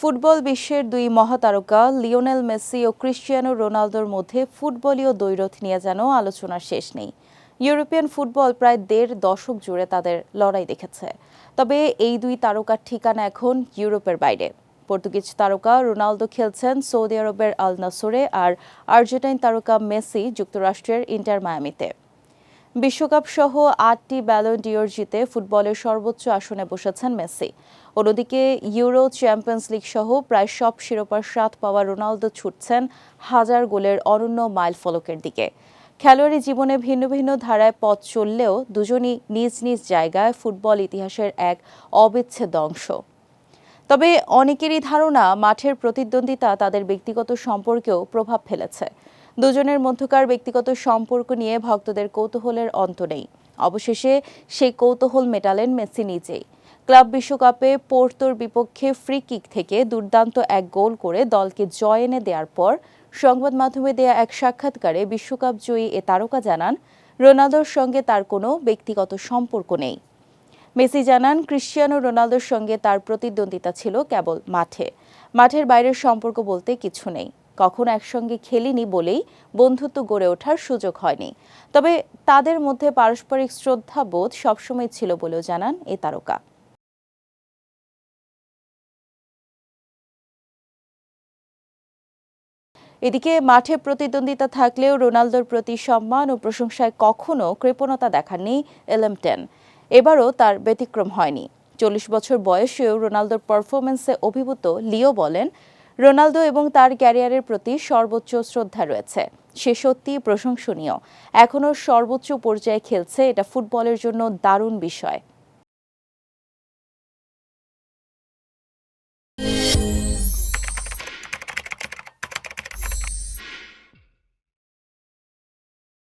Football বিশ্বের দুই মহাতারকা Lionel Messi ও Cristiano রোনালদোর মধ্যে ফুটবলীয় দ্বৈরথ নিয়ে যেন আলোচনার শেষ নেই। ইউরোপিয়ান ফুটবল প্রায় ১.৫ দশক জুড়ে তাদের লড়াই দেখেছে। তবে এই দুই তারকার ঠিকানা এখন ইউরোপের বাইরে। পর্তুগিজ তারকা রোনালদো খেলছেন সৌদি আরবের আল নাসরে, আর আর্জেন্টাইন তারকা মেসি যুক্তরাষ্ট্রের ইন্টার মায়ামিতে। বিশ্বকাপ সহ ৮টি ব্যালন ডিওর জিতে ফুটবলের সর্বোচ্চ আসনে বসেছেন মেসি। অন্যদিকে ইউরো, চ্যাম্পিয়ন্স লিগ সহ প্রায় সব শিরোপার স্বাদ পাওয়া রোনালদো ছুটছেন হাজার গোলের অনন্য মাইলফলকের দিকে। খেলোয়াড়ি জীবনে ভিন্ন ভিন্ন ধারায় পথ চললেও দুজনই নিজ নিজ জায়গায় ফুটবল ইতিহাসের এক অবিচ্ছেদ্য অংশ। তবে অনেকেরই ধারণা মাঠের প্রতিদ্বন্দ্বিতা তাদের ব্যক্তিগত সম্পর্কেও প্রভাব ফেলেছে। দুজনের মধ্যকার ব্যক্তিগত সম্পর্ক নিয়ে ভক্তদের কৌতূহলের অন্ত নেই। অবশেষে সেই কৌতূহল মেটালেন মেসি নিজেই। ক্লাব বিশ্বকাপে পোর্তোর বিপক্ষে ফ্রি কিক থেকে দুর্দান্ত এক গোল করে দলকে জয় এনে দেওয়ার পর সংবাদ মাধ্যমে দেয়া এক সাক্ষাৎকারে বিশ্বকাপ জয়ী এ তারকা জানান, রোনালদোর সঙ্গে তার কোনো ব্যক্তিগত সম্পর্ক নেই। মেসি জানান, ক্রিস্টিয়ানো রোনালদোর সঙ্গে তার প্রতিদ্বন্দ্বিতা ছিল কেবল মাঠে। মাঠের বাইরের সম্পর্ক বলতে কিছু নেই। কখনো একসঙ্গে খেলিনি বলেই বন্ধুত্ব গড়ে ওঠার সুযোগ হয়নি। তবে তাদের মধ্যে পারস্পরিক শ্রদ্ধাবোধ সবসময় ছিল বলেও জানান এ তারকা। এদিকে মাঠে প্রতিদ্বন্দ্বিতা থাকলেও রোনালদোর প্রতি সম্মান ও প্রশংসায় কখনো কৃপণতা দেখাননি এলএম10। এবারও তার ব্যতিক্রম হয়নি। ৪০ বছর বয়সেও রোনালদোর পারফরমেন্সে অভিভূত লিও বলেন, রোনালদো এবং তার ক্যারিয়ারের প্রতি সর্বোচ্চ শ্রদ্ধা রয়েছে। সে সত্যিই প্রশংসনীয়। এখনও সর্বোচ্চ পর্যায়ে খেলছে, এটা ফুটবলের জন্য দারুণ বিষয়।